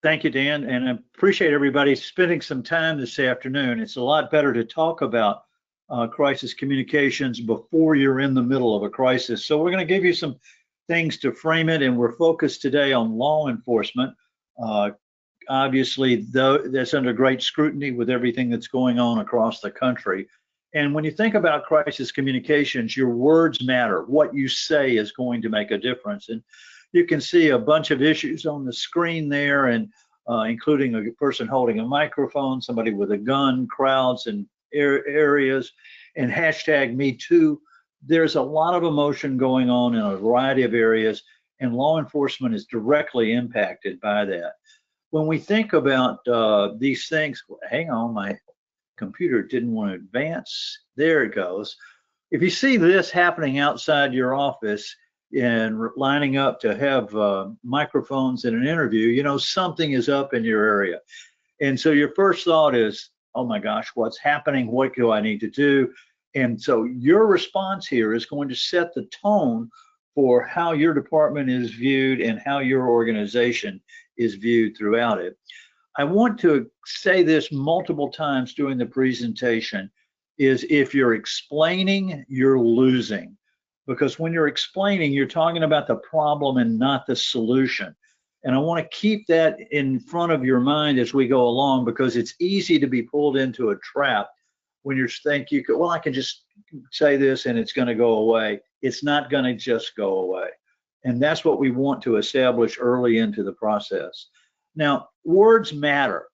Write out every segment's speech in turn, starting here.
Thank you, Dan, and I appreciate everybody spending some time this afternoon. It's a lot better to talk about crisis communications before you're in the middle of a crisis. So we're going to give you some things to frame it, and we're focused today on law enforcement. Uh, Obviously, though, that's under great scrutiny with everything that's going on across the country. And when you think about crisis communications, your words matter. What you say is going to make a difference. And you can see a bunch of issues on the screen there, and including a person holding a microphone, somebody with a gun, crowds and areas, and hashtag Me Too. There's a lot of emotion going on in a variety of areas, and law enforcement is directly impacted by that. When we think about these things, hang on, my computer didn't want to advance. There it goes. If you see this happening outside your office and lining up to have microphones in an interview, you know something is up in your area. And so your first thought is, oh my gosh, what's happening? What do I need to do? And so your response here is going to set the tone for how your department is viewed and how your organization is viewed throughout it. I want to say this multiple times during the presentation, is if you're explaining, you're losing. Because when you're explaining, you're talking about the problem and not the solution. And I want to keep that in front of your mind as we go along, because it's easy to be pulled into a trap when you think you could, well, I can just say this and it's going to go away. It's not going to just go away. And that's what we want to establish early into the process. Now, words matter.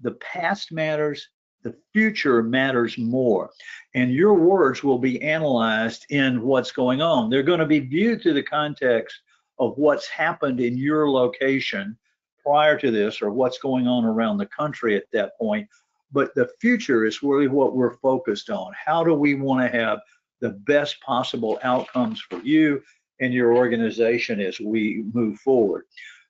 The past matters. The future matters more. And your words will be analyzed in what's going on. They're going to be viewed through the context of what's happened in your location prior to this, or what's going on around the country at that point. But the future is really what we're focused on. How do we want to have the best possible outcomes for you and your organization as we move forward?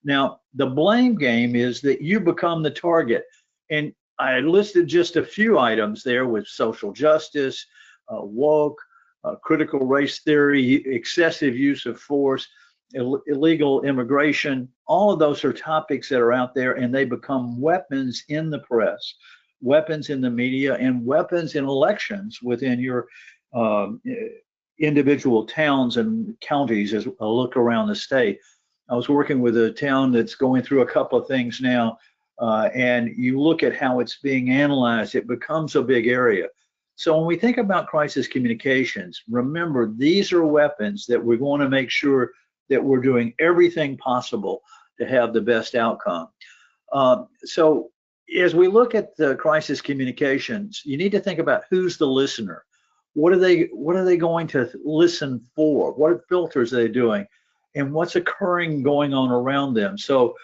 Now, the blame game is that you become the target. And I listed just a few items there with social justice, woke, critical race theory, excessive use of force, illegal immigration. All of those are topics that are out there, and they become weapons in the press, weapons in the media, and weapons in elections within your individual towns and counties as a look around the state. I was working with a town that's going through a couple of things now, and you look at how it's being analyzed, it becomes a big area. So when we think about crisis communications, remember, these are weapons that we're going to make sure that we're doing everything possible to have the best outcome. So as we look at the crisis communications, you need to think about who's the listener. What are they going to listen for? What filters are they doing? And what's occurring going on around them? So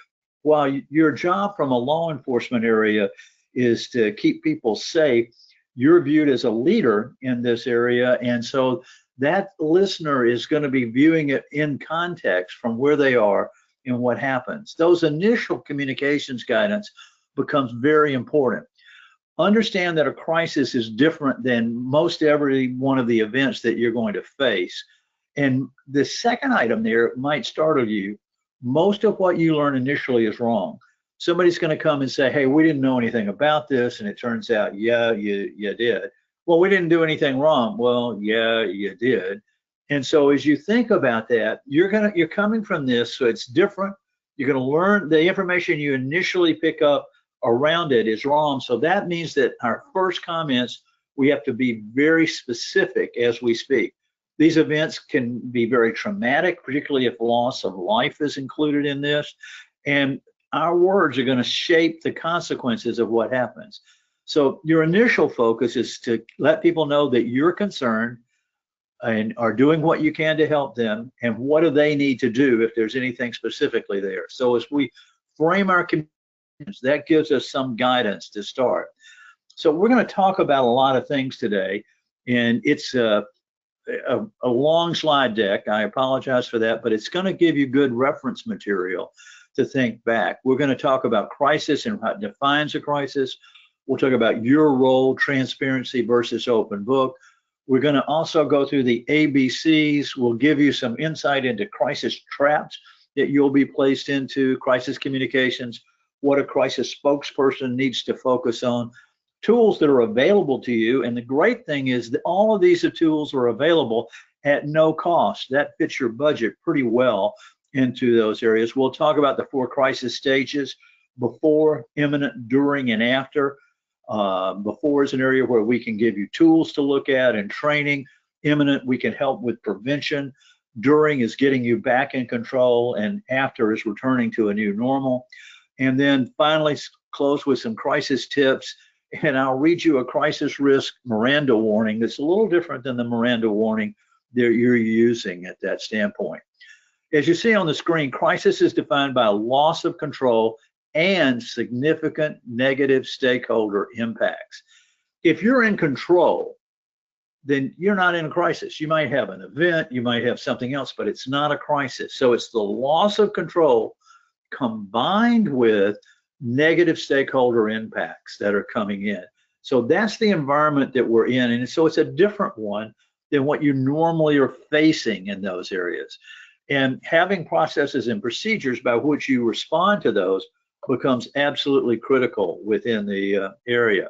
while your job from a law enforcement area is to keep people safe, you're viewed as a leader in this area. And so that listener is going to be viewing it in context from where they are and what happens. Those initial communications guidance becomes very important. Understand that a crisis is different than most every one of the events that you're going to face. And the second item there might startle you. Most of what you learn initially is wrong. Somebody's going to come and say, hey, we didn't know anything about this. And it turns out, yeah, you did. Well, we didn't do anything wrong. Well, yeah, you did. And so as you think about that, you're coming from this, so it's different. You're going to learn the information you initially pick up around it is wrong. So that means that our first comments, we have to be very specific as we speak. These events can be very traumatic, particularly if loss of life is included in this. And our words are going to shape the consequences of what happens. So your initial focus is to let people know that you're concerned and are doing what you can to help them, and what do they need to do if there's anything specifically there. So as we frame our communications, that gives us some guidance to start. So we're going to talk about a lot of things today, and it's a long slide deck. I apologize for that, but it's going to give you good reference material to think back. We're going to talk about crisis and what defines a crisis. We'll talk about your role, transparency versus open book. We're going to also go through the ABCs. We'll give you some insight into crisis traps that you'll be placed into, crisis communications. what a crisis spokesperson needs to focus on, tools that are available to you. And the great thing is that all of these tools are available at no cost. That fits your budget pretty well into those areas. We'll talk about the 4 crisis stages: before, imminent, during, and after. Before is an area where we can give you tools to look at and training. Imminent, we can help with prevention. During is getting you back in control, and after is returning to a new normal. And then finally close with some crisis tips. And I'll read you a crisis risk Miranda warning that's a little different than the Miranda warning that you're using at that standpoint. As you see on the screen, crisis is defined by loss of control and significant negative stakeholder impacts. If you're in control, then you're not in a crisis. You might have an event, you might have something else, but it's not a crisis. So it's the loss of control combined with negative stakeholder impacts that are coming in. So that's the environment that we're in. And so it's a different one than what you normally are facing in those areas. And having processes and procedures by which you respond to those becomes absolutely critical within the area.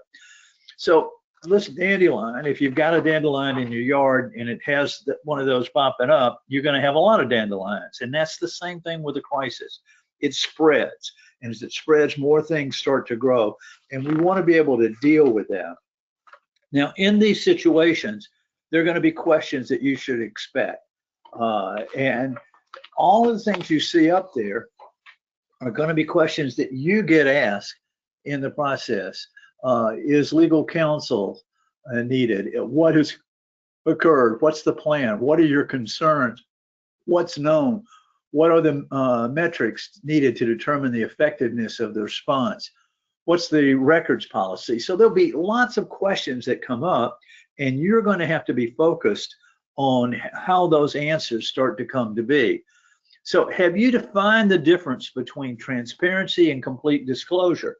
So listen, dandelion, if you've got a dandelion in your yard and it has one of those popping up, you're going to have a lot of dandelions. And that's the same thing with a crisis. It spreads. And as it spreads, more things start to grow. And we want to be able to deal with that. Now, in these situations, there are going to be questions that you should expect. And all of the things you see up there are going to be questions that you get asked in the process. Is legal counsel needed? What has occurred? What's the plan? What are your concerns? What's known? What are the metrics needed to determine the effectiveness of the response? What's the records policy? So there'll be lots of questions that come up, and you're going to have to be focused on how those answers start to come to be. So have you defined the difference between transparency and complete disclosure?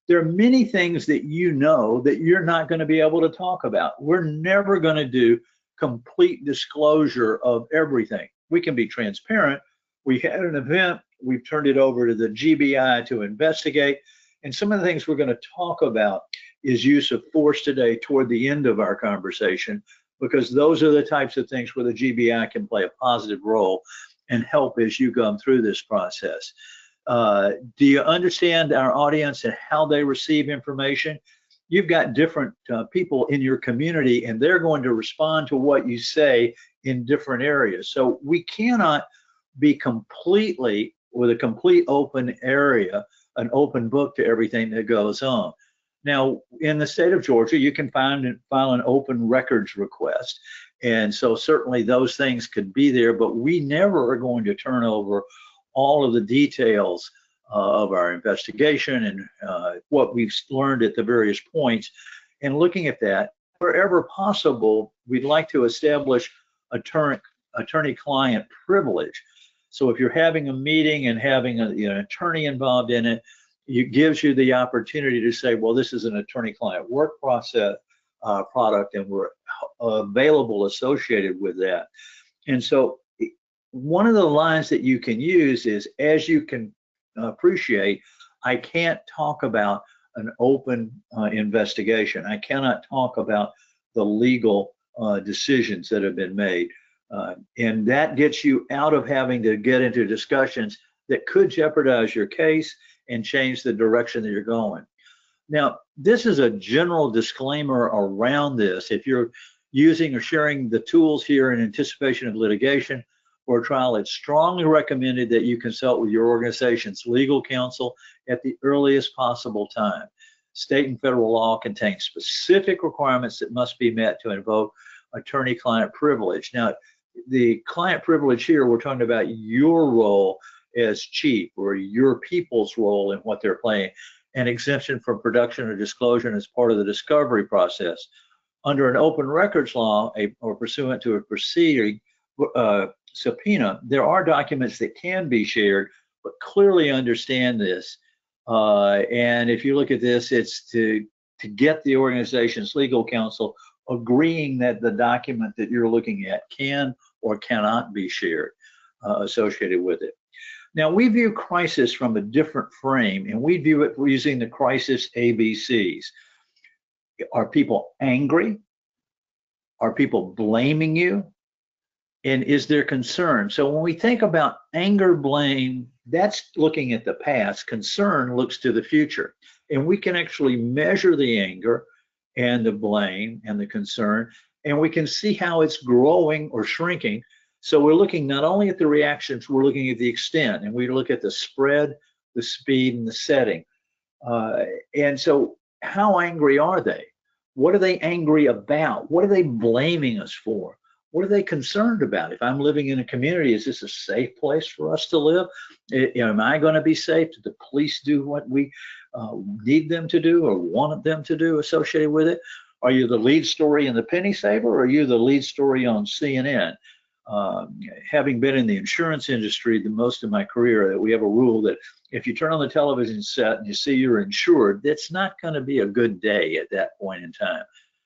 There are many things that you know that you're not going to be able to talk about. We're never going to do complete disclosure of everything. We can be transparent. We had an event, we've turned it over to the GBI to investigate. And some of the things we're going to talk about is use of force today toward the end of our conversation, because those are the types of things where the GBI can play a positive role and help as you go through this process. Do you understand our audience and how they receive information? You've got different people in your community, and they're going to respond to what you say in different areas. So we cannot be completely with a complete open area, an open book to everything that goes on. Now, in the state of Georgia, you can file an open records request. And so certainly those things could be there, but we never are going to turn over all of the details of our investigation and what we've learned at the various points. And looking at that, wherever possible, we'd like to establish attorney-client privilege. So if you're having a meeting and having an attorney involved in it, it gives you the opportunity to say, well, this is an attorney-client work process product, and we're available associated with that. And so one of the lines that you can use is, as you can appreciate, I can't talk about an open investigation. I cannot talk about the legal decisions that have been made. And that gets you out of having to get into discussions that could jeopardize your case and change the direction that you're going. Now, this is a general disclaimer around this. If you're using or sharing the tools here in anticipation of litigation or trial, it's strongly recommended that you consult with your organization's legal counsel at the earliest possible time. State and federal law contains specific requirements that must be met to invoke attorney-client privilege. Now, the client privilege here, we're talking about your role as chief, or your people's role in what they're playing, an exemption from production or disclosure as part of the discovery process. Under an open records law or pursuant to a proceeding subpoena, there are documents that can be shared, but clearly understand this. And if you look at this, it's to get the organization's legal counsel agreeing that the document that you're looking at can or cannot be shared associated with it. Now, we view crisis from a different frame, and we view it using the crisis ABCs. Are people angry? Are people blaming you? And is there concern? So when we think about anger, blame, that's looking at the past. Concern looks to the future. And we can actually measure the anger and the blame and the concern, and we can see how it's growing or shrinking. So we're looking not only at the reactions, we're looking at the extent, and we look at the spread, the speed, and the setting. And so how angry are they? What are they angry about? What are they blaming us for? What are they concerned about? If I'm living in a community, is this a safe place for us to live? Am I going to be safe? Do the police do what we need them to do or want them to do associated with it? Are you the lead story in the penny saver, or are you the lead story on CNN? Having been in the insurance industry the most of my career, we have a rule that if you turn on the television set and you see you're insured, that's not going to be a good day at that point in time.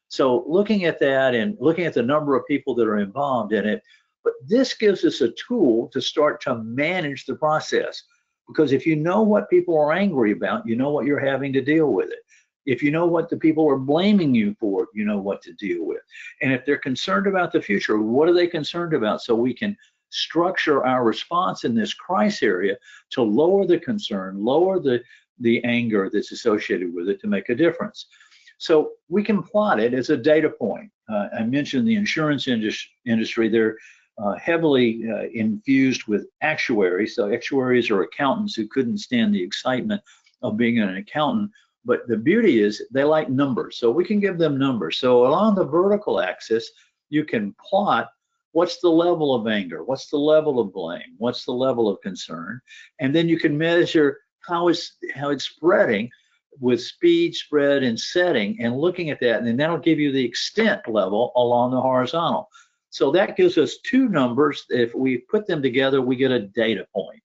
So looking at that and looking at the number of people that are involved in it, but this gives us a tool to start to manage the process. Because if you know what people are angry about, you know what you're having to deal with it. If you know what the people are blaming you for, you know what to deal with. And if they're concerned about the future, what are they concerned about? So we can structure our response in this crisis area to lower the concern, lower the anger that's associated with it to make a difference. So we can plot it as a data point. I mentioned the insurance industry. They're heavily infused with actuaries. So actuaries are accountants who couldn't stand the excitement of being an accountant. But the beauty is they like numbers. So we can give them numbers. So along the vertical axis, you can plot what's the level of anger, what's the level of blame, what's the level of concern. And then you can measure how it's spreading with speed, spread, and setting, and looking at that, and then that'll give you the extent level along the horizontal. So that gives us two numbers. If we put them together, we get a data point.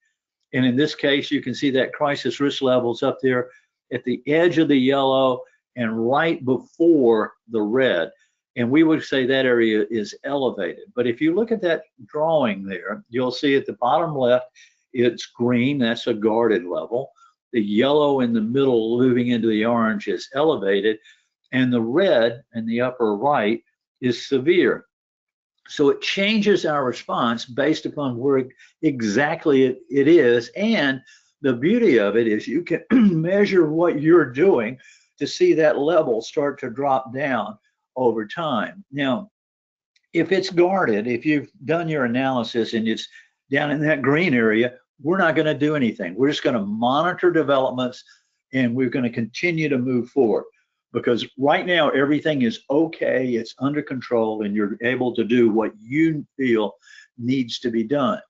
And in this case, you can see that crisis risk levels up there at the edge of the yellow and right before the red. And we would say that area is elevated. But if you look at that drawing there, you'll see at the bottom left, it's green, that's a guarded level. The yellow in the middle moving into the orange is elevated, and the red in the upper right is severe. So it changes our response based upon where exactly it is. And the beauty of it is you can measure what you're doing to see that level start to drop down over time. Now, if it's guarded, if you've done your analysis and it's down in that green area, we're not going to do anything. We're just going to monitor developments, and we're going to continue to move forward. Because right now everything is okay, it's under control, and you're able to do what you feel needs to be done.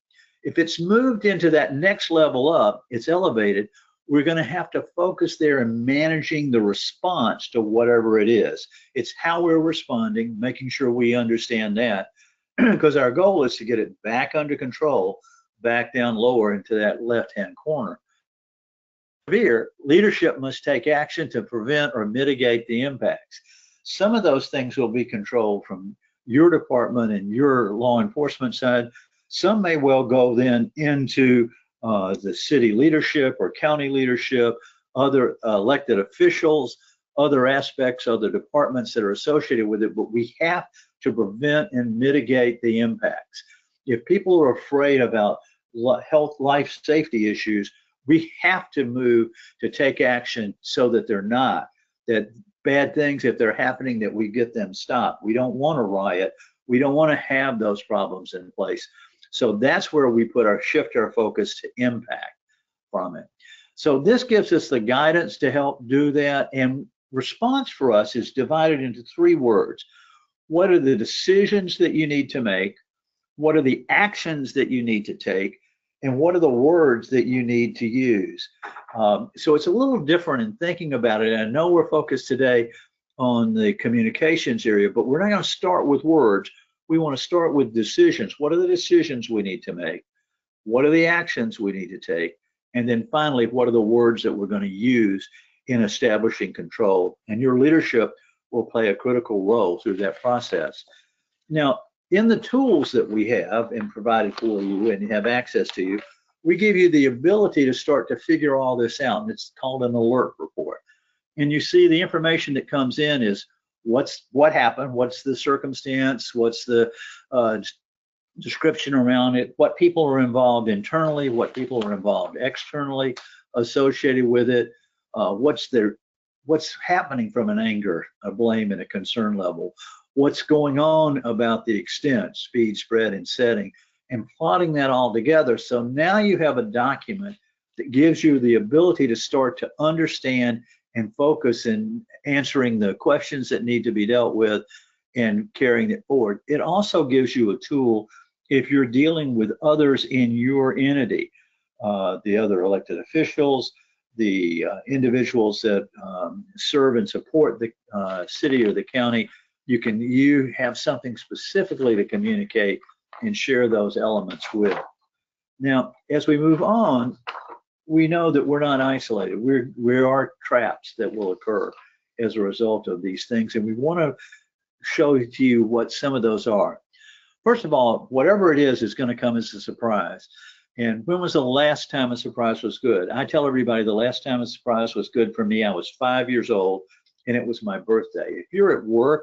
If it's moved into that next level up, it's elevated, we're going to have to focus there in managing the response to whatever it is. It's how we're responding, making sure we understand that, because our goal is to get it back under control, back down lower into that left-hand corner. Severe, leadership must take action to prevent or mitigate the impacts. Some of those things will be controlled from your department and your law enforcement side. Some may well go then into the city leadership or county leadership, other elected officials, other aspects of the departments that are associated with it, but we have to prevent and mitigate the impacts. If people are afraid about health, life, safety issues, we have to move to take action so that they're not, that bad things, if they're happening, that we get them stopped. We don't want to riot. We don't want to have those problems in place. So that's where we shift our focus to impact from it. So this gives us the guidance to help do that. And response for us is divided into three words. What are the decisions that you need to make? What are the actions that you need to take? And what are the words that you need to use? So it's a little different in thinking about it. And I know we're focused today on the communications area, but we're not going to start with words. We want to start with decisions. What are the decisions we need to make? What are the actions we need to take? And then finally, what are the words that we're going to use in establishing control? And your leadership will play a critical role through that process. Now, in the tools that we have and provided for you and have access to you, we give you the ability to start to figure all this out, and it's called an alert report. And you see the information that comes in is what happened, what's the circumstance, what's the description around it, what people are involved internally, what people are involved externally associated with it, what's happening from an anger, a blame, and a concern level, what's going on about the extent, speed, spread, and setting, and plotting that all together. So now you have a document that gives you the ability to start to understand and focus in answering the questions that need to be dealt with and carrying it forward. It also gives you a tool if you're dealing with others in your entity, the other elected officials, the individuals that serve and support the city or the county. You have something specifically to communicate and share those elements with. Now, as we move on, we know that we're not isolated. We are traps that will occur as a result of these things, and we want to show to you what some of those are. First of all, whatever it is going to come as a surprise. And when was the last time a surprise was good? I tell everybody the last time a surprise was good for me, I was 5 years old, and it was my birthday. If you're at work,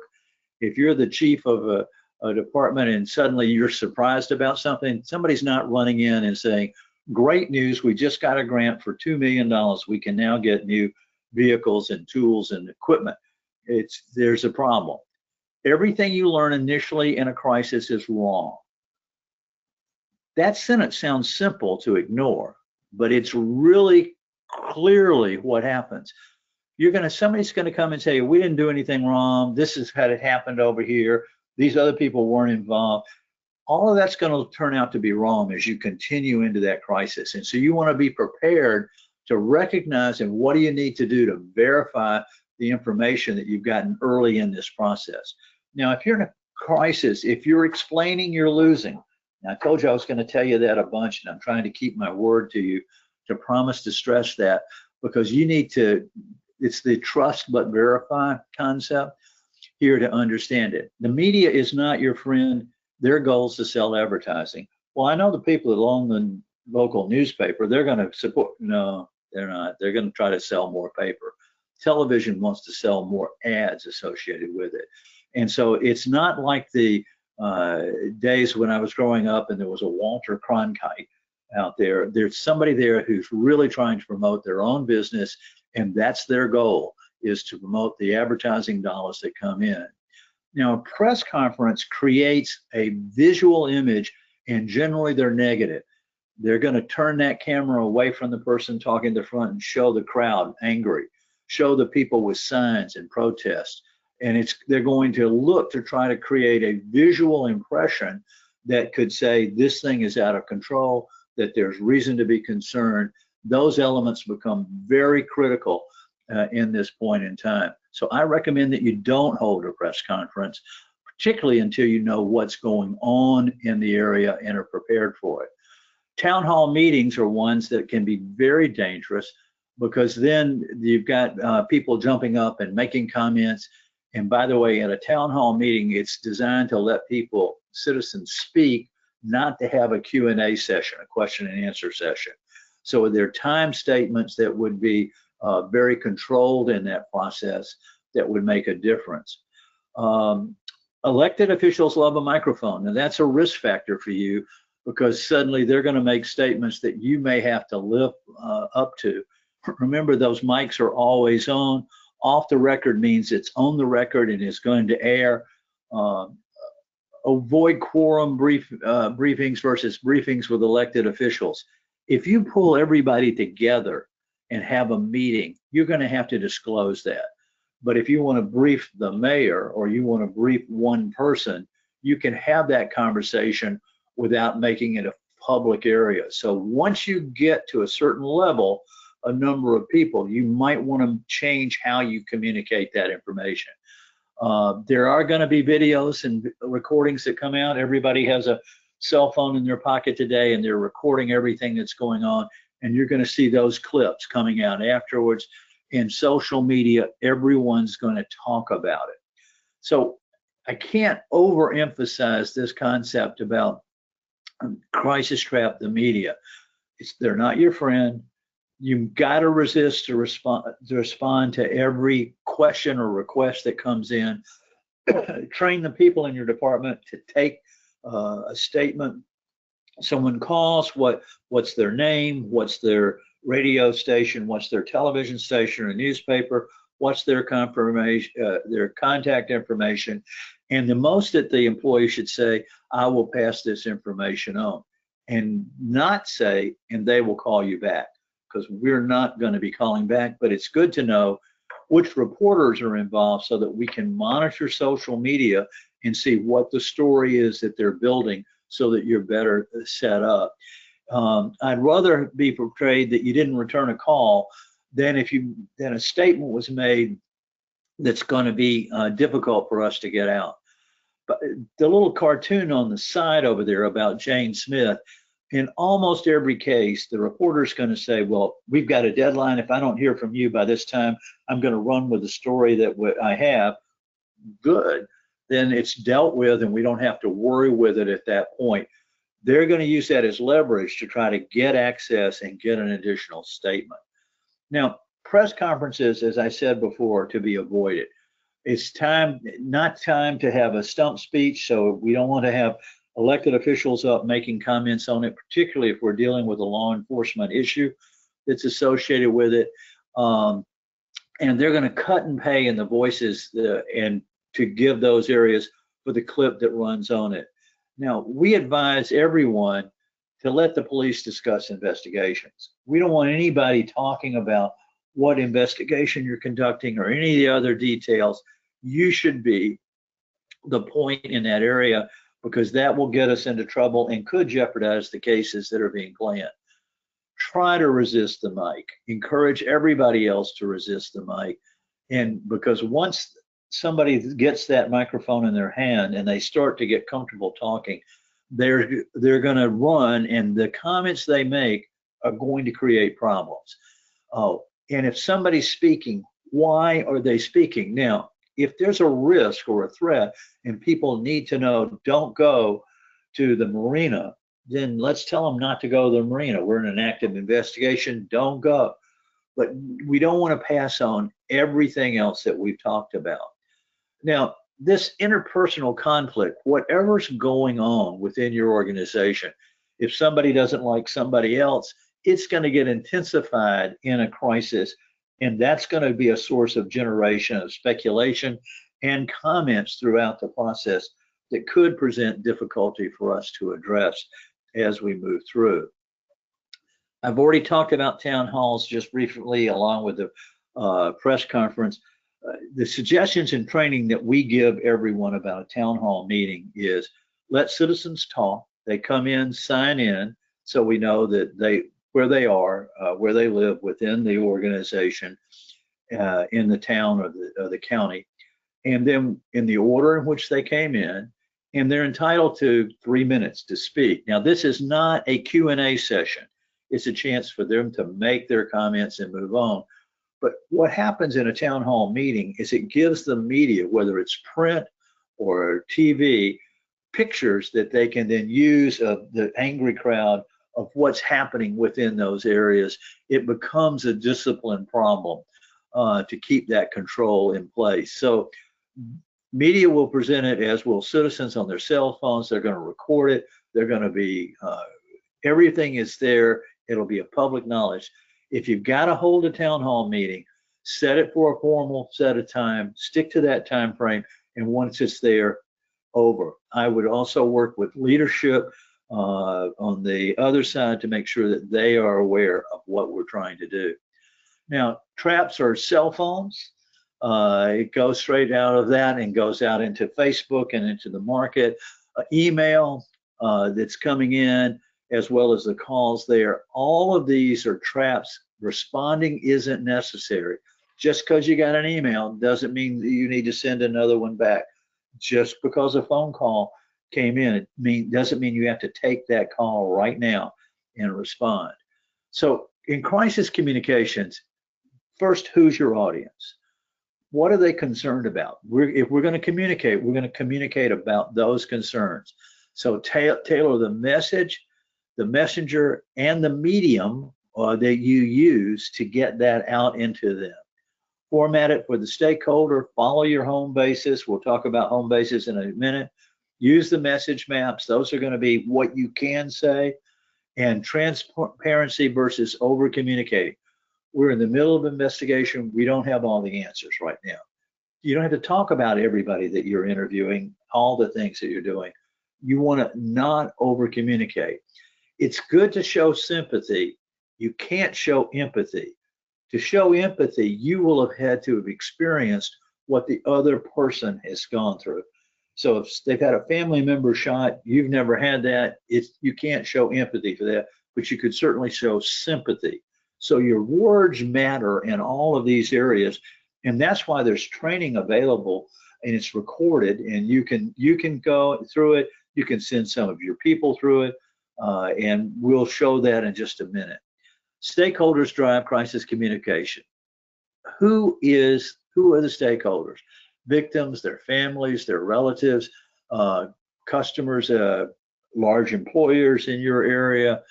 if you're the chief of a department and suddenly you're surprised about something, somebody's not running in and saying, great news, we just got a grant for $2 million. We can now get new vehicles and tools and equipment. There's a problem. Everything you learn initially in a crisis is wrong. That sentence sounds simple to ignore, but it's really clearly what happens. Somebody's gonna come and tell you, we didn't do anything wrong. This is how it happened over here. These other people weren't involved. All of that's going to turn out to be wrong as you continue into that crisis. And so you want to be prepared to recognize and what do you need to do to verify the information that you've gotten early in this process. Now, if you're in a crisis, if you're explaining you're losing, now I told you I was going to tell you that a bunch, and I'm trying to keep my word to you to promise to stress that, because you need to, it's the trust but verify concept here to understand it. The media is not your friend. Their goal is to sell advertising. Well, I know the people that own the local newspaper, they're going to support. No, they're not. They're going to try to sell more paper. Television wants to sell more ads associated with it. And so it's not like the days when I was growing up and there was a Walter Cronkite out there. There's somebody there who's really trying to promote their own business, and that's their goal, is to promote the advertising dollars that come in. Now, a press conference creates a visual image, and generally they're negative. They're going to turn that camera away from the person talking in the front and show the crowd angry, show the people with signs and protests. And they're going to look to try to create a visual impression that could say this thing is out of control, that there's reason to be concerned. Those elements become very critical in this point in time. So I recommend that you don't hold a press conference, particularly until you know what's going on in the area and are prepared for it. Town hall meetings are ones that can be very dangerous, because then you've got people jumping up and making comments. And by the way, at a town hall meeting, it's designed to let citizens speak, not to have a Q&A session, a question and answer session. So there are time statements that would be very controlled in that process that would make a difference. Elected officials love a microphone, and that's a risk factor for you, because suddenly they're going to make statements that you may have to live up to. Remember, those mics are always on. Off the record means it's on the record and is going to air. Avoid quorum briefings versus briefings with elected officials. If you pull everybody together and have a meeting, you're going to have to disclose that. But if you want to brief the mayor or you want to brief one person, you can have that conversation without making it a public area. So once you get to a certain level, a number of people, you might want to change how you communicate that information. There are going to be videos and recordings that come out. Everybody has a cell phone in their pocket today, and they're recording everything that's going on. And you're going to see those clips coming out afterwards. In social media, everyone's going to talk about it. So I can't overemphasize this concept about crisis trap, the media. they're not your friend. You've got to resist to respond to every question or request that comes in. Train the people in your department to take a statement. Someone calls, what's their name, what's their radio station, what's their television station or newspaper, what's their confirmation, their contact information, and the most that the employee should say, I will pass this information on, and not say, and they will call you back, because we're not going to be calling back. But it's good to know which reporters are involved so that we can monitor social media and see what the story is that they're building so that you're better set up. I'd rather be portrayed that you didn't return a call than a statement was made that's going to be difficult for us to get out. But the little cartoon on the side over there about Jane Smith, in almost every case, the reporter's going to say, well, we've got a deadline. If I don't hear from you by this time, I'm going to run with the story that I have. Good. Then it's dealt with and we don't have to worry with it at that point. They're going to use that as leverage to try to get access and get an additional statement. Now, press conferences, as I said before, to be avoided. It's not time to have a stump speech, so we don't want to have elected officials up making comments on it, particularly if we're dealing with a law enforcement issue that's associated with it. And they're going to cut and pay in the voices and to give those areas for the clip that runs on it. Now, we advise everyone to let the police discuss investigations. We don't want anybody talking about what investigation you're conducting or any of the other details. You should be the point in that area, because that will get us into trouble and could jeopardize the cases that are being planned. Try to resist the mic. Encourage everybody else to resist the mic. And because once somebody gets that microphone in their hand and they start to get comfortable talking, they're going to run, and the comments they make are going to create problems. Oh, and if somebody's speaking, why are they speaking? Now, if there's a risk or a threat and people need to know, don't go to the marina, then let's tell them not to go to the marina. We're in an active investigation, don't go. But we don't want to pass on everything else that we've talked about. Now, this interpersonal conflict, whatever's going on within your organization, if somebody doesn't like somebody else, it's going to get intensified in a crisis, and that's going to be a source of generation of speculation and comments throughout the process that could present difficulty for us to address as we move through. I've already talked about town halls just briefly, along with the press conference. The suggestions and training that we give everyone about a town hall meeting is let citizens talk. They come in, sign in, so we know that where they are, where they live within the organization, in the town or the county, and then in the order in which they came in, and they're entitled to 3 minutes to speak. Now, this is not a Q&A session. It's a chance for them to make their comments and move on. But what happens in a town hall meeting is it gives the media, whether it's print or TV, pictures that they can then use of the angry crowd, of what's happening within those areas. It becomes a discipline problem to keep that control in place. So media will present it, as will citizens, on their cell phones. They're going to record it. They're going to be, everything is there. It'll be a public knowledge. If you've got to hold a town hall meeting, set it for a formal set of time, stick to that time frame, and once it's there, over. I would also work with leadership on the other side to make sure that they are aware of what we're trying to do. Now, traps are cell phones. It goes straight out of that and goes out into Facebook and into the market. Email that's coming in, as well as the calls there. All of these are traps. Responding isn't necessary. Just because you got an email doesn't mean that you need to send another one back. Just because a phone call came in, doesn't mean you have to take that call right now and respond. So in crisis communications, first, who's your audience? What are they concerned about? If we're going to communicate about those concerns. So tailor the message the messenger and the medium that you use to get that out into them. Format it for the stakeholder, follow your home bases. We'll talk about home bases in a minute. Use the message maps. Those are going to be what you can say. And transparency versus over communicating. We're in the middle of investigation. We don't have all the answers right now. You don't have to talk about everybody that you're interviewing, all the things that you're doing. You want to not over communicate. It's good to show sympathy. You can't show empathy. To show empathy, you will have had to have experienced what the other person has gone through. So if they've had a family member shot, you've never had that, you can't show empathy for that, but you could certainly show sympathy. So your words matter in all of these areas, and that's why there's training available, and it's recorded, and you can go through it. You can send some of your people through it, and we'll show that in just a minute. Stakeholders drive crisis communication. Who are the stakeholders? Victims, their families, their relatives, customers, large employers in your area,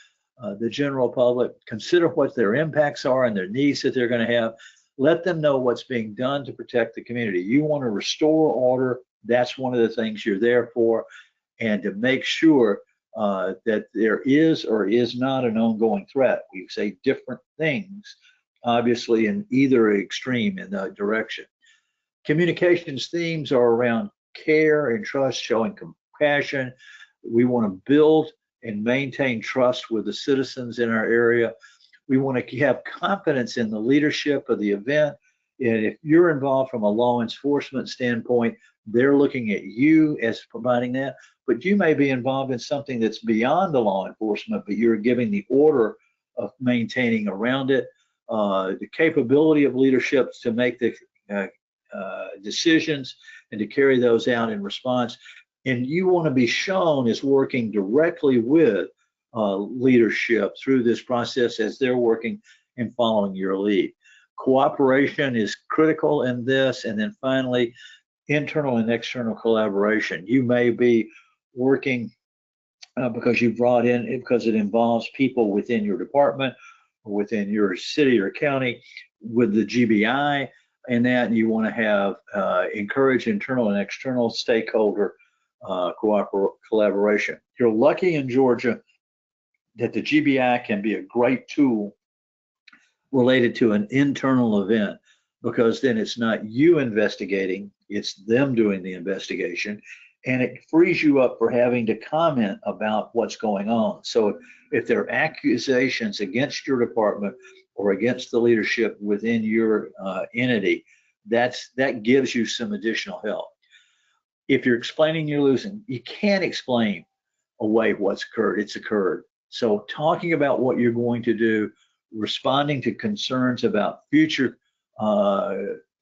the general public. Consider what their impacts are and their needs that they're going to have. Let them know what's being done to protect the community. You want to restore order. That's one of the things you're there for, and to make sure that there is or is not an ongoing threat. We say different things, obviously, in either extreme in that direction. Communications themes are around care and trust, showing compassion. We want to build and maintain trust with the citizens in our area. We want to have confidence in the leadership of the event. And if you're involved from a law enforcement standpoint, they're looking at you as providing that. But you may be involved in something that's beyond the law enforcement, but you're giving the order of maintaining around it. The capability of leadership to make the decisions and to carry those out in response. And you want to be shown as working directly with leadership through this process as they're working and following your lead. Cooperation is critical in this. And then finally, internal and external collaboration. You may be working because you brought in, because it involves people within your department or within your city or county with the GBI, and that you want to have encourage internal and external stakeholder collaboration. You're lucky in Georgia that the GBI can be a great tool related to an internal event, because then it's not you investigating, it's them doing the investigation, and it frees you up for having to comment about what's going on. So if there are accusations against your department or against the leadership within your entity, that gives you some additional help. If you're explaining you're losing, you can't explain away what's occurred. It's occurred. So talking about what you're going to do, responding to concerns about future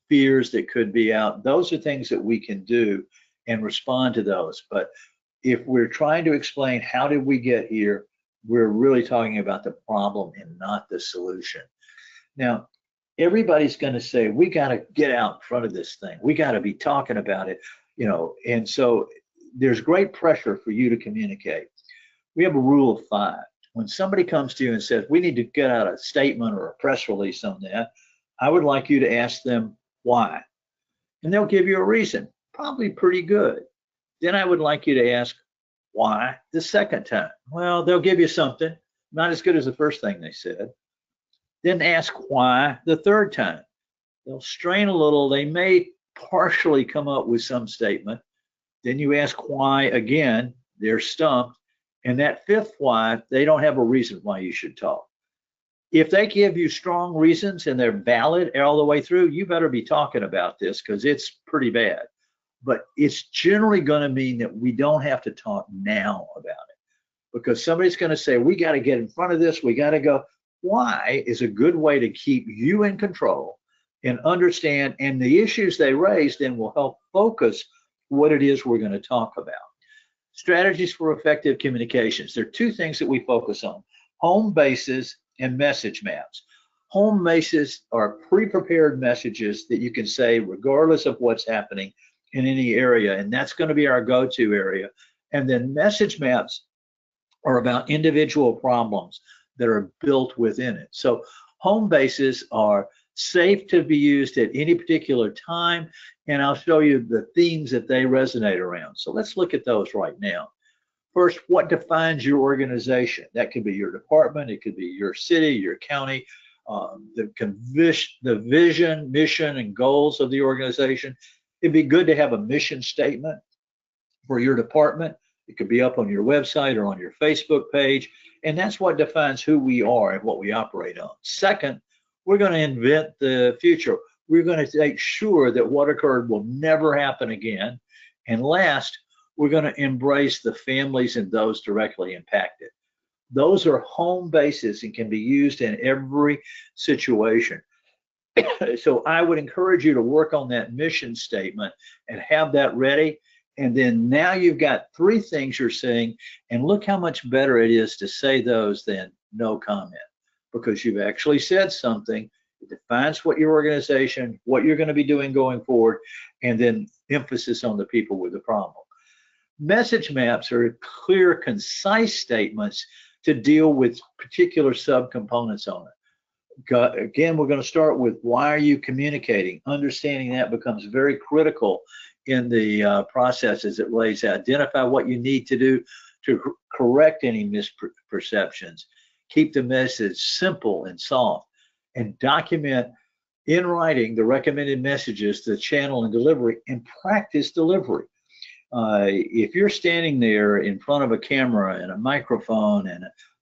fears that could be out, those are things that we can do and respond to those. But if we're trying to explain how did we get here, we're really talking about the problem and not the solution. Now, everybody's going to say, we got to get out in front of this thing. We got to be talking about it, and so there's great pressure for you to communicate. We have a rule of 5. When somebody comes to you and says, we need to get out a statement or a press release on that, I would like you to ask them why. And they'll give you a reason, probably pretty good. Then I would like you to ask why the second time. Well, they'll give you something, not as good as the first thing they said. Then ask why the third time. They'll strain a little. They may partially come up with some statement. Then you ask why again, they're stumped. And that fifth why, they don't have a reason why you should talk. If they give you strong reasons and they're valid all the way through, you better be talking about this, because it's pretty bad. But it's generally going to mean that we don't have to talk now about it, because somebody's going to say, we got to get in front of this. We got to go. Why is a good way to keep you in control and understand, and the issues they raise then will help focus what it is we're going to talk about. Strategies for effective communications. There are 2 things that we focus on: home bases and message maps. Home bases are pre-prepared messages that you can say regardless of what's happening in any area, and that's going to be our go-to area. And then message maps or about individual problems that are built within it. So home bases are safe to be used at any particular time, and I'll show you the themes that they resonate around. So let's look at those right now. First, what defines your organization? That could be your department, it could be your city, your county, the vision, mission, and goals of the organization. It'd be good to have a mission statement for your department. It could be up on your website or on your Facebook page, and that's what defines who we are and what we operate on. Second, we're going to invent the future. We're going to make sure that what occurred will never happen again. And last, we're going to embrace the families and those directly impacted. Those are home bases and can be used in every situation. So I would encourage you to work on that mission statement and have that ready. And then now you've got 3 things you're saying, and look how much better it is to say those than no comment, because you've actually said something. It defines what your organization, what you're going to be doing going forward, and then emphasis on the people with the problem. Message maps are clear, concise statements to deal with particular subcomponents on it. Again, we're going to start with why are you communicating? Understanding that becomes very critical in the process as it lays out. Identify what you need to do to correct any misperceptions. Keep the message simple and soft, and document in writing the recommended messages, the channel and delivery, and practice delivery. If you're standing there in front of a camera and a microphone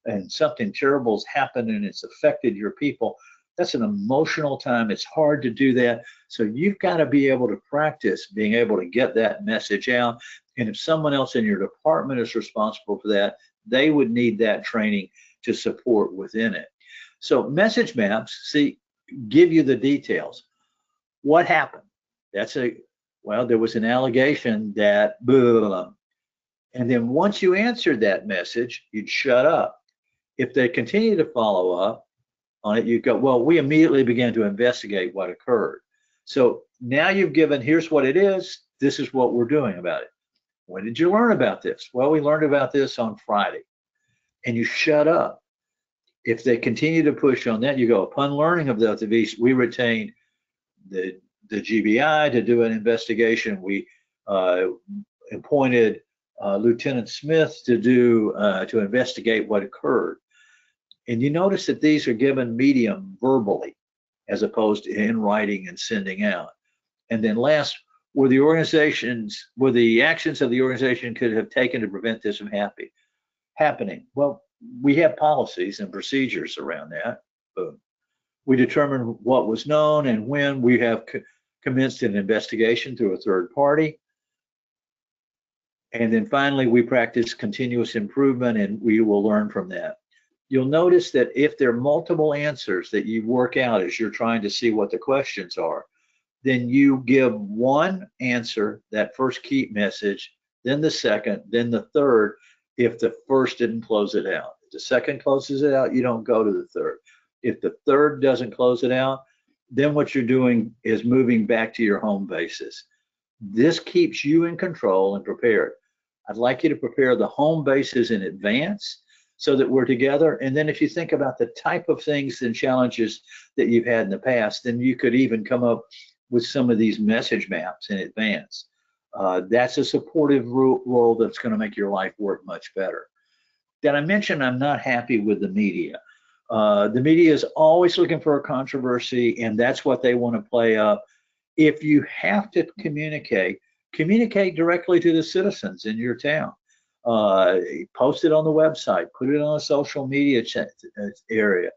and something terrible's happened and it's affected your people, that's an emotional time. It's hard to do that. So you've got to be able to practice being able to get that message out. And if someone else in your department is responsible for that, they would need that training to support within it. So message maps, give you the details. What happened? Well, there was an allegation that blah, blah, blah. And then once you answered that message, you'd shut up. If they continue to follow up on it, you go, well, we immediately began to investigate what occurred. So now you've given, here's what it is, this is what we're doing about it. When did you learn about this? Well, we learned about this on Friday. And you shut up. If they continue to push on that, you go, upon learning of those events, we retained the GBI to do an investigation. We appointed Lieutenant Smith to investigate what occurred. And you notice that these are given medium verbally as opposed to in writing and sending out. And then last, were the actions of the organization could have taken to prevent this from happening? Well, we have policies and procedures around that. We determined what was known and when. We have commenced an investigation through a third party. And then finally, we practice continuous improvement, and we will learn from that. You'll notice that if there are multiple answers that you work out as you're trying to see what the questions are, then you give one answer, that first key message, then the second, then the third, if the first didn't close it out. If the second closes it out, you don't go to the third. If the third doesn't close it out, then what you're doing is moving back to your home bases. This keeps you in control and prepared. I'd like you to prepare the home bases in advance so that we're together. And then if you think about the type of things and challenges that you've had in the past, then you could even come up with some of these message maps in advance. That's a supportive role that's going to make your life work much better. Did I mention I'm not happy with the media? The media is always looking for a controversy, and that's what they want to play up. If you have to communicate directly to the citizens in your town. Post it on the website, put it on a social media area,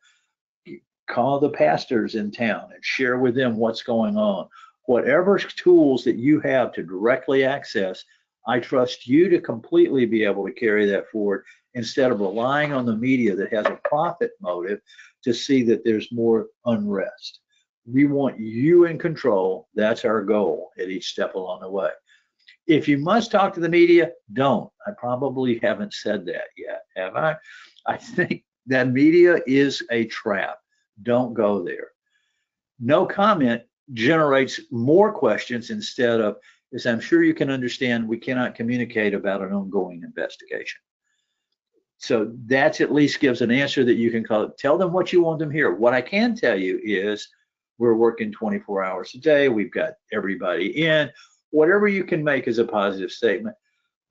call the pastors in town and share with them what's going on. Whatever tools that you have to directly access, I trust you to completely be able to carry that forward instead of relying on the media that has a profit motive to see that there's more unrest. We want you in control. That's our goal at each step along the way. If you must talk to the media, don't. I probably haven't said that yet, have I? I think that media is a trap. Don't go there. No comment generates more questions instead of, as I'm sure you can understand, we cannot communicate about an ongoing investigation. So that's at least gives an answer that you can call it. Tell them what you want them to hear. What I can tell you is we're working 24 hours a day. We've got everybody in. Whatever you can make as a positive statement.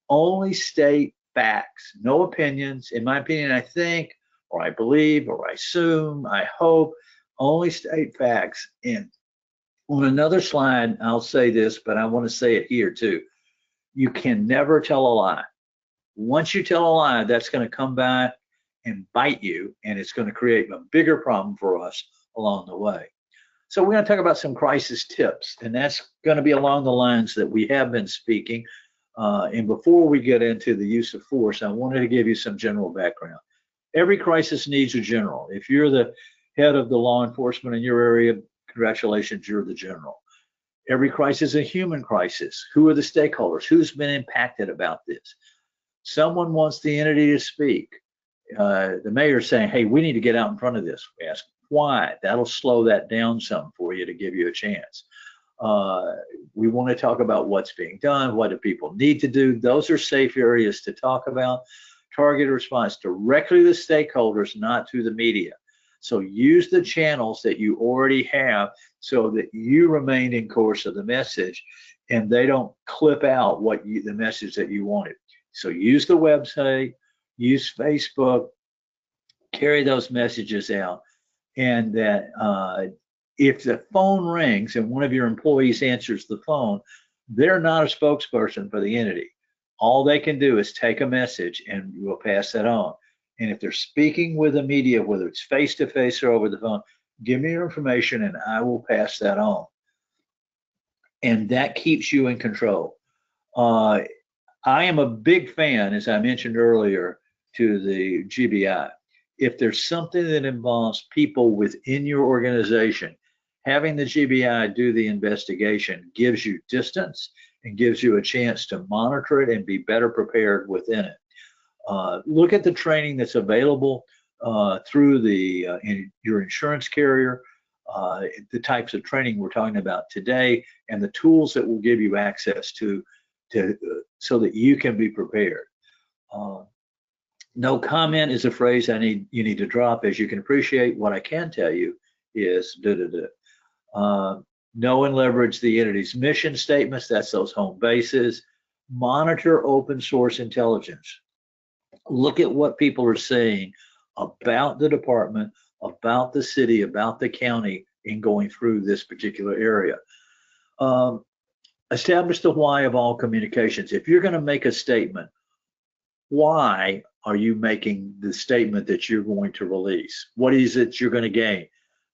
Only state facts, no opinions. In my opinion, I think, or I believe, or I assume, I hope, only state facts. And on another slide, I'll say this, but I want to say it here too. You can never tell a lie. Once you tell a lie, that's going to come back and bite you, and it's going to create a bigger problem for us along the way. So we're going to talk about some crisis tips, and that's going to be along the lines that we have been speaking. And before we get into the use of force, I wanted to give you some general background. Every crisis needs a general. If you're the head of the law enforcement in your area, congratulations, you're the general. Every crisis is a human crisis. Who are the stakeholders? Who's been impacted about this? Someone wants the entity to speak. The mayor's saying, hey, we need to get out in front of this. We ask why. That'll slow that down some for you to give you a chance. We want to talk about what's being done, what do people need to do. Those are safe areas to talk about. Targeted response directly to the stakeholders, not to the media. So use the channels that you already have so that you remain in course of the message and they don't clip out the message that you wanted. So use the website, use Facebook, carry those messages out. And that if the phone rings and one of your employees answers the phone, they're not a spokesperson for the entity. All they can do is take a message and we'll pass that on. And if they're speaking with the media, whether it's face-to-face or over the phone, give me your information and I will pass that on. And that keeps you in control. I am a big fan, as I mentioned earlier, to the GBI. If there's something that involves people within your organization, having the GBI do the investigation gives you distance and gives you a chance to monitor it and be better prepared within it. Look at the training that's available through your insurance carrier, the types of training we're talking about today, and the tools that will give you access to so that you can be prepared. No comment is a phrase you need to drop. As you can appreciate, what I can tell you is know and leverage the entity's mission statements. That's those home bases. Monitor open source intelligence. Look at what people are saying about the department, about the city, about the county in going through this particular area. Establish the why of all communications. If you're going to make a statement, why are you making the statement that you're going to release? What is it you're going to gain?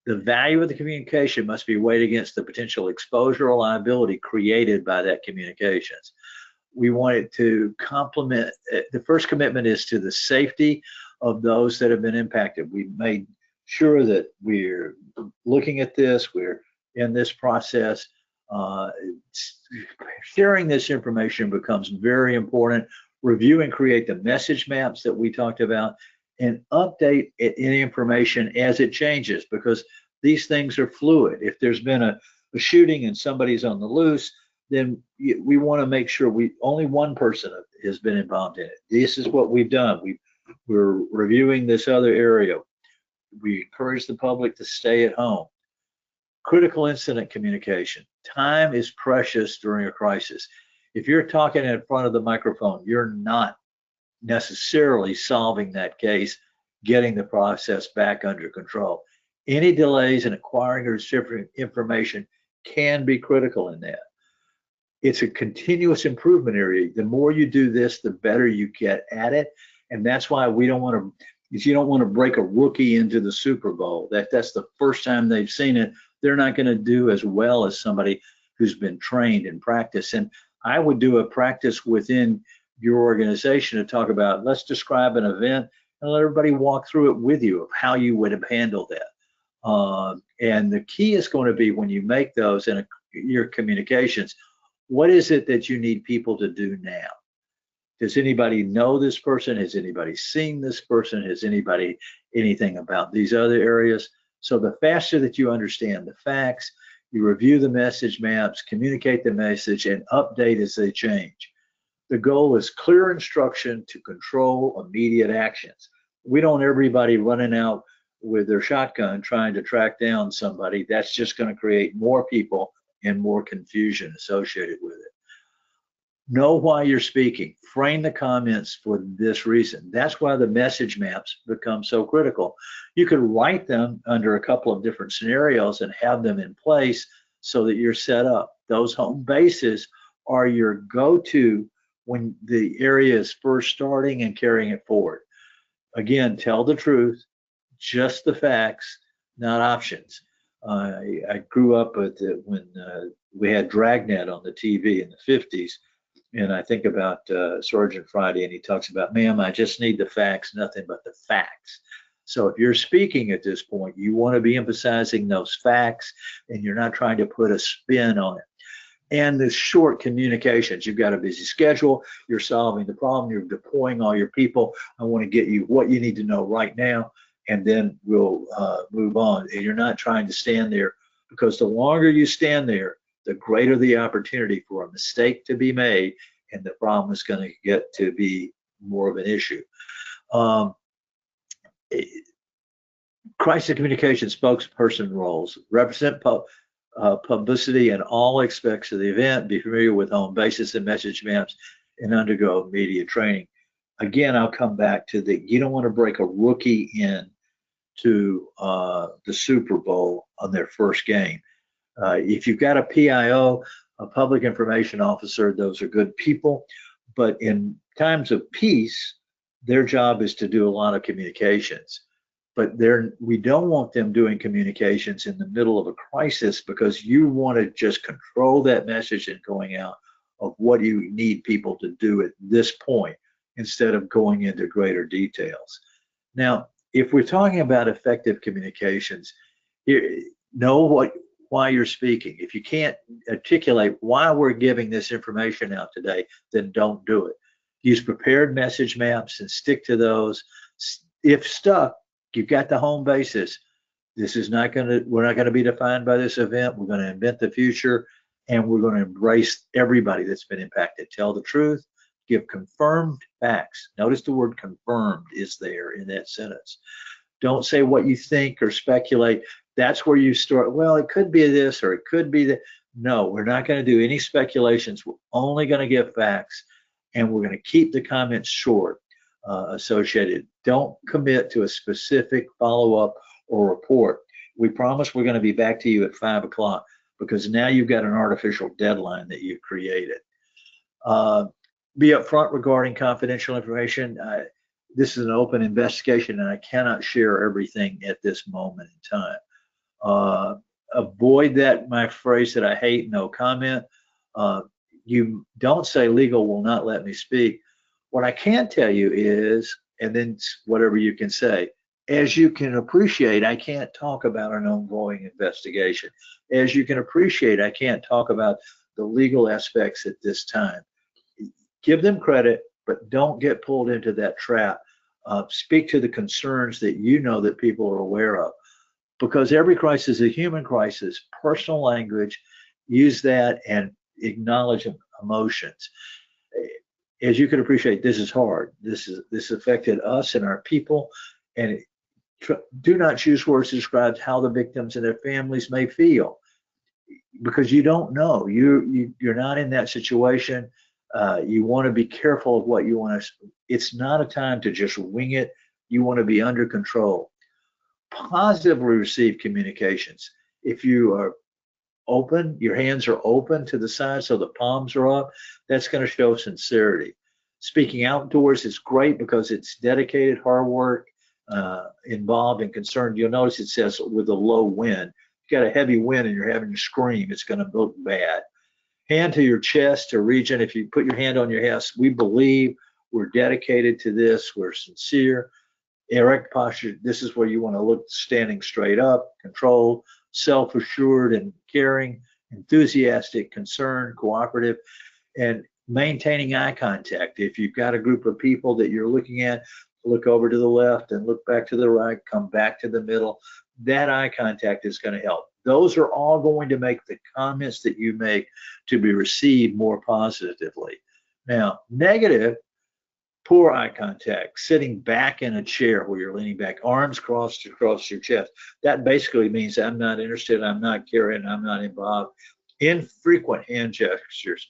The value of the communication must be weighed against the potential exposure or liability created by that communications. We want it to complement. The first commitment is to the safety of those that have been impacted. We've made sure that we're looking at this, we're in this process. Sharing this information becomes very important. Review and create the message maps that we talked about and update any information as it changes, because these things are fluid. If there's been a shooting and somebody's on the loose, then we want to make sure only one person has been involved in it. This is what we've done. We're reviewing this other area. We encourage the public to stay at home. Critical incident communication. Time is precious during a crisis. If you're talking in front of the microphone, you're not necessarily solving that case, getting the process back under control. Any delays in acquiring or receiving information can be critical in that. It's a continuous improvement area. The more you do this, the better you get at it. And that's why you don't want to break a rookie into the Super Bowl. That's the first time they've seen it. They're not going to do as well as somebody who's been trained and practiced. And I would do a practice within your organization to talk about, let's describe an event and let everybody walk through it with you of how you would have handled that. And the key is going to be when you make those in your communications, what is it that you need people to do now? Does anybody know this person? Has anybody seen this person? Has anybody anything about these other areas? So the faster that you understand the facts, you review the message maps, communicate the message, and update as they change. The goal is clear instruction to control immediate actions. We don't everybody running out with their shotgun trying to track down somebody. That's just going to create more people and more confusion associated with it. Know why you're speaking. Frame the comments for this reason. That's why the message maps become so critical. You could write them under a couple of different scenarios and have them in place so that you're set up. Those home bases are your go-to when the area is first starting and carrying it forward. Again, tell the truth, just the facts, not options. I grew up with it when we had Dragnet on the TV in the 50s. And I think about Sergeant Friday, and he talks about, ma'am, I just need the facts, nothing but the facts. So if you're speaking at this point, you want to be emphasizing those facts, and you're not trying to put a spin on it. And the short communications. You've got a busy schedule. You're solving the problem. You're deploying all your people. I want to get you what you need to know right now, and then we'll move on. And you're not trying to stand there, because the longer you stand there, the greater the opportunity for a mistake to be made, and the problem is going to get to be more of an issue. Crisis communication spokesperson roles: represent publicity in all aspects of the event, be familiar with home bases and message maps, and undergo media training. Again, I'll come back to you don't want to break a rookie in to the Super Bowl on their first game. If you've got a PIO, a public information officer, those are good people. But in times of peace, their job is to do a lot of communications. But we don't want them doing communications in the middle of a crisis, because you want to just control that message and going out of what you need people to do at this point, instead of going into greater details. Now, if we're talking about effective communications, know why you're speaking. If you can't articulate why we're giving this information out today, then don't do it. Use prepared message maps and stick to those. If stuck, you've got the home bases. We're not going to be defined by this event. We're going to invent the future, and we're going to embrace everybody that's been impacted. Tell the truth, give confirmed facts. Notice the word confirmed is there in that sentence. Don't say what you think or speculate. That's where you start. Well, it could be this or it could be that. No, we're not going to do any speculations. We're only going to give facts, and we're going to keep the comments short associated. Don't commit to a specific follow-up or report. We promise we're going to be back to you at 5 o'clock, because now you've got an artificial deadline that you've created. Be upfront regarding confidential information. This is an open investigation, and I cannot share everything at this moment in time. Avoid that, my phrase that I hate, no comment. You don't say legal will not let me speak. What I can tell you is, and then whatever you can say, as you can appreciate, I can't talk about an ongoing investigation. As you can appreciate, I can't talk about the legal aspects at this time. Give them credit, but don't get pulled into that trap. Speak to the concerns that you know that people are aware of, because every crisis is a human crisis. Personal language, use that, and acknowledge emotions. As you can appreciate, this is hard. This affected us and our people, and do not choose words to describe how the victims and their families may feel, because you don't know. You're not in that situation. You want to be careful of what you want to. It's not a time to just wing it. You want to be under control. Positively receive communications. If you are open, your hands are open to the side so the palms are up, that's going to show sincerity. Speaking outdoors is great because it's dedicated, hard work, involved and concerned. You'll notice it says with a low wind. If you got a heavy wind and you're having to scream, it's going to look bad. Hand to your chest or region. If you put your hand on your chest, we believe, we're dedicated to this, we're sincere. Erect posture, this is where you want to look standing straight up, controlled, self-assured and caring, enthusiastic, concerned, cooperative, and maintaining eye contact. If you've got a group of people that you're looking at, look over to the left and look back to the right, come back to the middle. That eye contact is going to help. Those are all going to make the comments that you make to be received more positively. Now, negative, poor eye contact, sitting back in a chair where you're leaning back, arms crossed across your chest. That basically means I'm not interested, I'm not caring, I'm not involved. Infrequent hand gestures.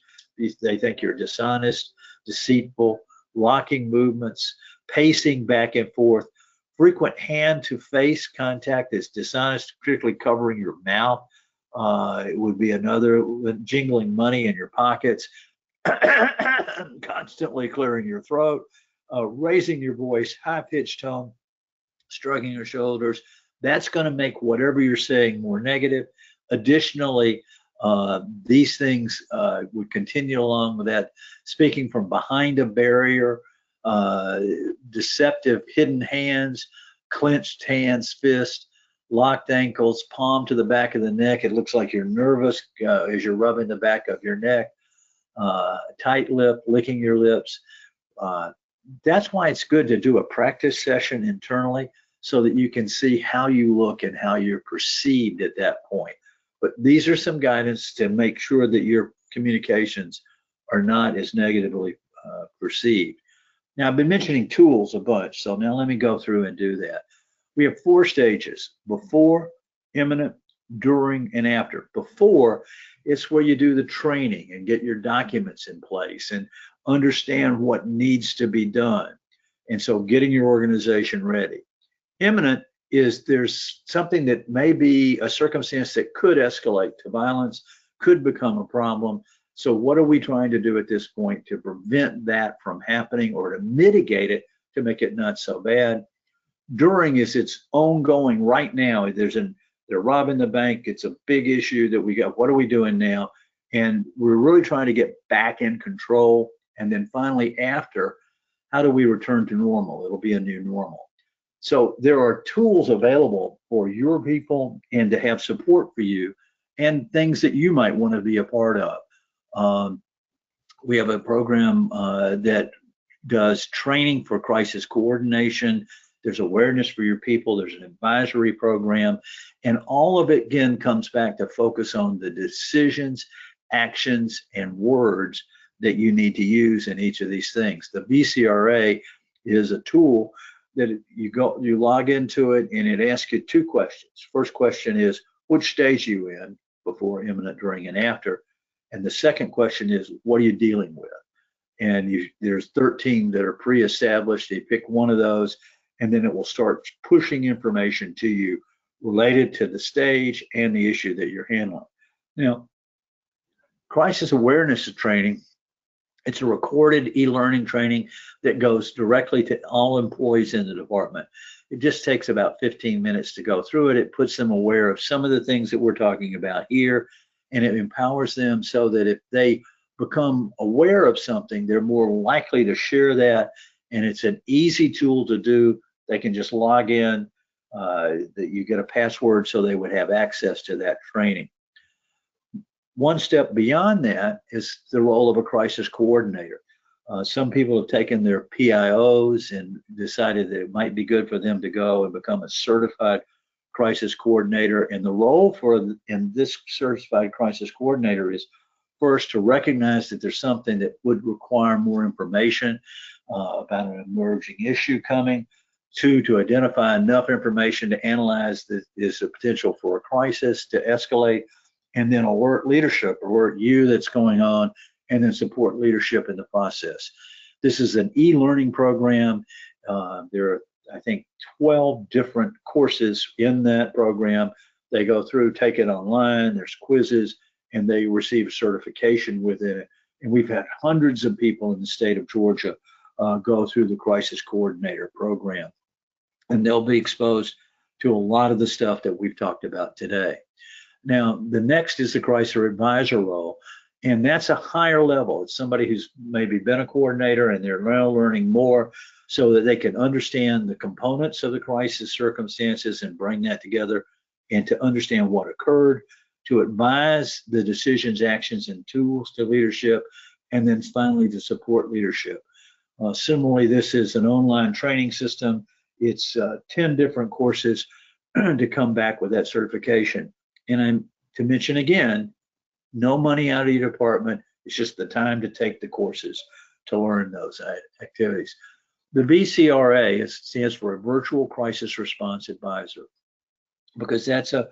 They think you're dishonest, deceitful, locking movements, pacing back and forth. Frequent hand to face contact is dishonest, particularly covering your mouth. It would be another, jingling money in your pockets, constantly clearing your throat, raising your voice, high pitched tone, shrugging your shoulders. That's going to make whatever you're saying more negative. Additionally, these things would continue along with that. Speaking from behind a barrier, deceptive hidden hands, clenched hands, fist, locked ankles, palm to the back of the neck. It looks like you're nervous as you're rubbing the back of your neck. Tight lip, licking your lips. That's why it's good to do a practice session internally so that you can see how you look and how you're perceived at that point. But these are some guidance to make sure that your communications are not as negatively perceived. Now, I've been mentioning tools a bunch, so now let me go through and do that. We have 4 stages: before, imminent, during, and after. Before, it's where you do the training and get your documents in place and understand what needs to be done. And so getting your organization ready. Imminent is there's something that may be a circumstance that could escalate to violence, could become a problem. So what are we trying to do at this point to prevent that from happening or to mitigate it to make it not so bad? During is it's ongoing right now. They're robbing the bank. It's a big issue that we got. What are we doing now? And we're really trying to get back in control. And then finally, after, how do we return to normal? It'll be a new normal. So there are tools available for your people and to have support for you and things that you might want to be a part of. We have a program that does training for crisis coordination. There's awareness for your people. There's an advisory program. And all of it, again, comes back to focus on the decisions, actions, and words that you need to use in each of these things. The BCRA is a tool that you log into it, and it asks you 2 questions. First question is, which stage are you in, before, imminent, during, and after? And the second question is, what are you dealing with? And there's 13 that are pre-established. You pick one of those, and then it will start pushing information to you related to the stage and the issue that you're handling. Now, crisis awareness training, it's a recorded e-learning training that goes directly to all employees in the department. It just takes about 15 minutes to go through it. It puts them aware of some of the things that we're talking about here, and it empowers them so that if they become aware of something, they're more likely to share that. And it's an easy tool to do. They can just log in, that you get a password so they would have access to that training. One step beyond that is the role of a crisis coordinator. Some people have taken their PIOs and decided that it might be good for them to go and become a certified crisis coordinator. And the role in this certified crisis coordinator is first to recognize that there's something that would require more information about an emerging issue coming. 2, to identify enough information to analyze that is a potential for a crisis to escalate, and then alert leadership, alert you that's going on, and then support leadership in the process. This is an e-learning program. There are, I think, 12 different courses in that program. They go through, take it online, there's quizzes, and they receive certification within it. And we've had hundreds of people in the state of Georgia go through the crisis coordinator program. And they'll be exposed to a lot of the stuff that we've talked about today. Now, the next is the crisis advisor role, and that's a higher level. It's somebody who's maybe been a coordinator and they're now learning more so that they can understand the components of the crisis circumstances and bring that together, and to understand what occurred, to advise the decisions, actions, and tools to leadership, and then finally to support leadership. Similarly, this is an online training system. It's 10 different courses to come back with that certification. And I'm to mention again, no money out of your department. It's just the time to take the courses. to learn those activities. The VCRA stands for a Virtual Crisis Response Advisor, because that's a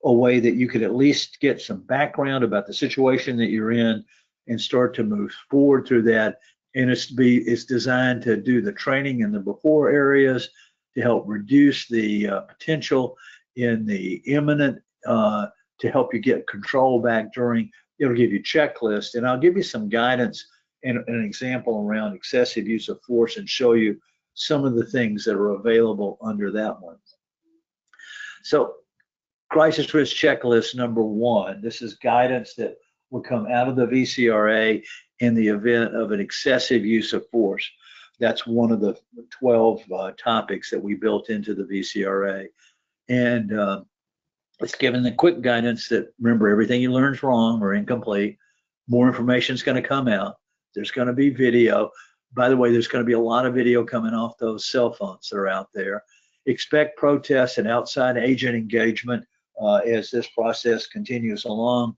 way that you could at least get some background about the situation that you're in and start to move forward through that. And it's designed to do the training in the before areas to help reduce the potential in the imminent, to help you get control back during. It'll give you checklists, and I'll give you some guidance and an example around excessive use of force and show you some of the things that are available under that one. So crisis risk checklist number 1, this is guidance that would come out of the VCRA in the event of an excessive use of force. That's one of the 12 topics that we built into the VCRA. And it's given the quick guidance that, remember, everything you learn is wrong or incomplete. More information is going to come out. There's going to be video. By the way, there's going to be a lot of video coming off those cell phones that are out there. Expect protests and outside agent engagement as this process continues along.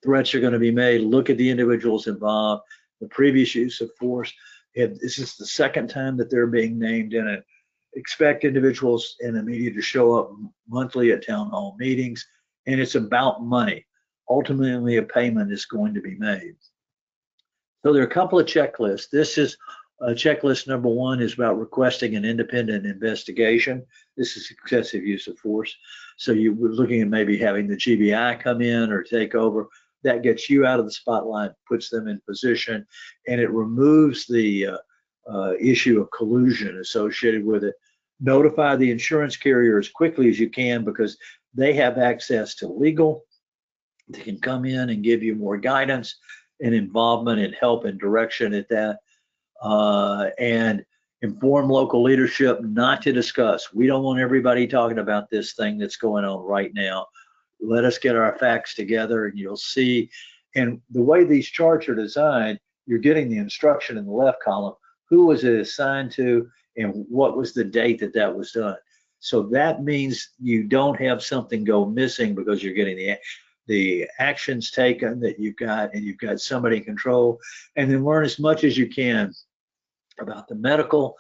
Threats are going to be made. Look at the individuals involved, the previous use of force. This is the second time that they're being named in it. Expect individuals in the media to show up monthly at town hall meetings, and it's about money. Ultimately, a payment is going to be made. So there are a couple of checklists. This is checklist number 1 is about requesting an independent investigation. This is excessive use of force. So you were looking at maybe having the GBI come in or take over. That gets you out of the spotlight, puts them in position, and it removes the issue of collusion associated with it. Notify the insurance carrier as quickly as you can, because they have access to legal. They can come in and give you more guidance and involvement and help and direction at that. And inform local leadership not to discuss. We don't want everybody talking about this thing that's going on right now. Let us get our facts together, and you'll see. And the way these charts are designed, you're getting the instruction in the left column. Who was it assigned to, and what was the date that that was done? So that means you don't have something go missing because you're getting the actions taken that you've got, and you've got somebody in control. And then learn as much as you can about the medical,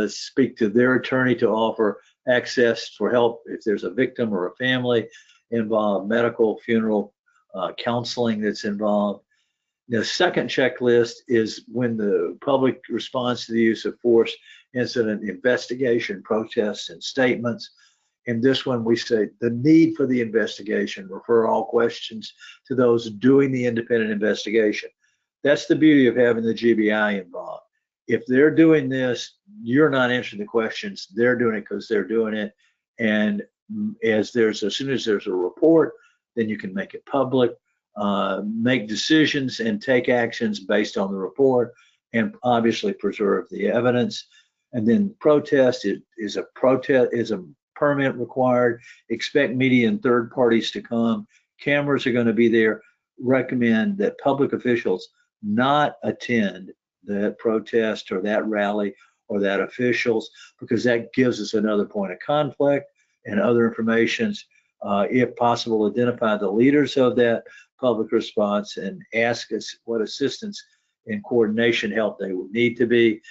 speak to their attorney to offer access for help if there's a victim or a family involved, medical, funeral, counseling that's involved. The second checklist is when the public responds to the use of force incident, investigation, protests, and statements. In this one, we say the need for the investigation, refer all questions to those doing the independent investigation. That's the beauty of having the GBI involved. If they're doing this, you're not answering the questions. They're doing it because they're doing it. And as soon as there's a report, then you can make it public, make decisions and take actions based on the report, and obviously preserve the evidence. And then protest is a permit required. Expect media and third parties to come. Cameras are going to be there. Recommend that public officials not attend that protest or that rally or that officials, because that gives us another point of conflict and other informations. If possible, identify the leaders of that public response and ask us what assistance and coordination help they would need to be.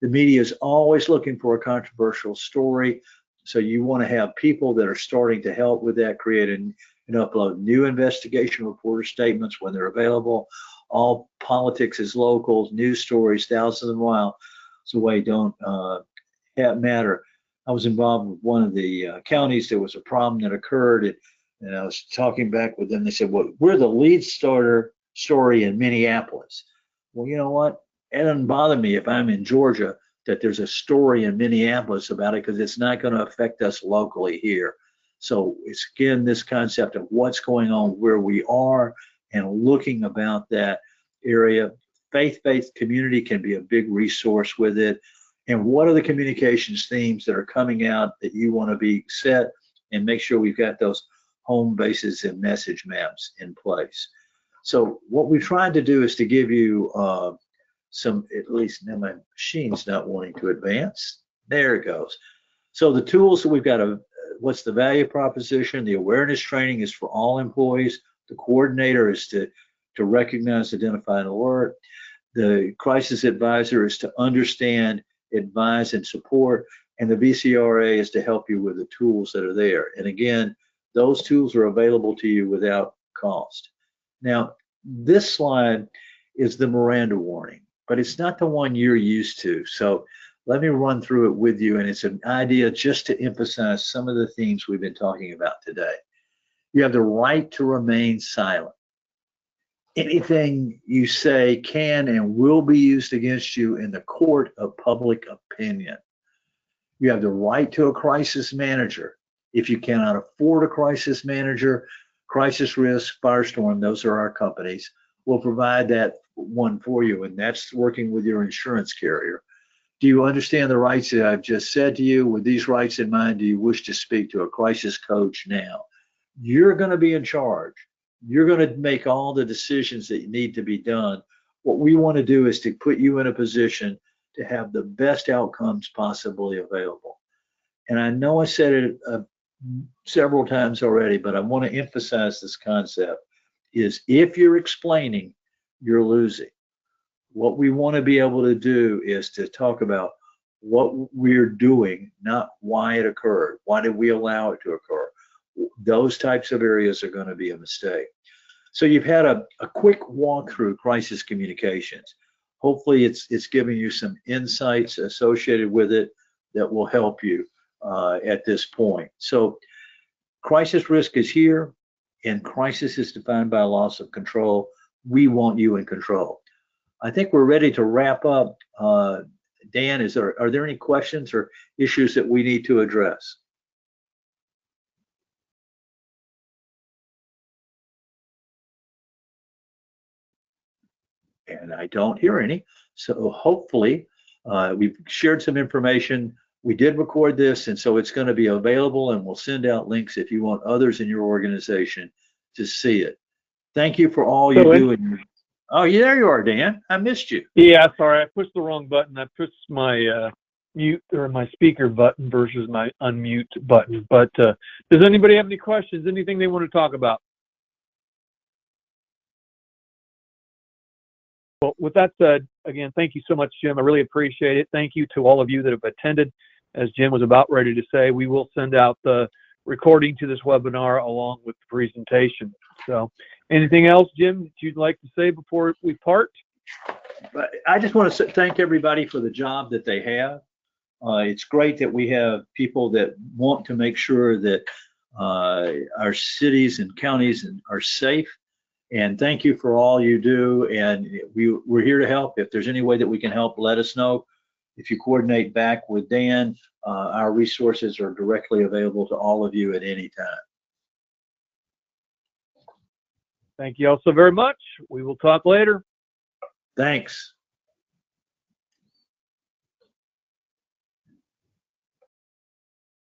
The media is always looking for a controversial story, so you want to have people that are starting to help with that, create and upload new investigation reporter statements when they're available. All politics is local, news stories, thousands of miles away don't matter. I was involved with one of the counties. There was a problem that occurred, and I was talking back with them. They said, well, we're the lead story in Minneapolis. Well, you know what? It doesn't bother me if I'm in Georgia that there's a story in Minneapolis about it, because it's not going to affect us locally here. So it's, again, this concept of what's going on where we are and looking about that area. Faith-based community can be a big resource with it. And what are the communications themes that are coming out that you want to be set, and make sure we've got those home bases and message maps in place. So what we tried to do is to give you some, at least now my machine's not wanting to advance. There it goes. So the tools that we've got, what's the value proposition? The awareness training is for all employees. The coordinator is to recognize, identify, and alert. The crisis advisor is to understand, advise, and support, and the VCRA is to help you with the tools that are there. And again, those tools are available to you without cost. Now, this slide is the Miranda warning, but it's not the one you're used to. So let me run through it with you, and it's an idea just to emphasize some of the themes we've been talking about today. You have the right to remain silent. Anything you say can and will be used against you in the court of public opinion. You have the right to a crisis manager. If you cannot afford a crisis manager, Crisis Risk, Firestorm, those are our companies, will provide that one for you, and that's working with your insurance carrier. Do you understand the rights that I've just said to you? With these rights in mind, do you wish to speak to a crisis coach now? You're going to be in charge. You're going to make all the decisions that need to be done. What we want to do is to put you in a position to have the best outcomes possibly available. And I know I said it several times already, but I want to emphasize this concept is if you're explaining, you're losing. What we want to be able to do is to talk about what we're doing, not why it occurred. Why did we allow it to occur? Those types of areas are going to be a mistake. So you've had a quick walk through crisis communications. Hopefully it's giving you some insights associated with it that will help you at this point. So crisis risk is here, and crisis is defined by a loss of control. We want you in control. I think we're ready to wrap up. Dan, are there any questions or issues that we need to address? And I don't hear any. So hopefully we've shared some information. We did record this, and so it's going to be available, and we'll send out links if you want others in your organization to see it. Thank you for all you do. Oh, yeah, there you are, Dan. I missed you. Yeah, sorry, I pushed the wrong button. I pushed my mute or my speaker button versus my unmute button. But does anybody have any questions? Anything they want to talk about? Well, with that said, again, thank you so much, Jim. I really appreciate it. Thank you to all of you that have attended. As Jim was about ready to say, we will send out the recording to this webinar along with the presentation. So anything else, Jim, that you'd like to say before we part? I just want to thank everybody for the job that they have. It's great that we have people that want to make sure that our cities and counties are safe. And thank you for all you do. And we're here to help. If there's any way that we can help, let us know. If you coordinate back with Dan, our resources are directly available to all of you at any time. Thank you all so very much. We will talk later. Thanks.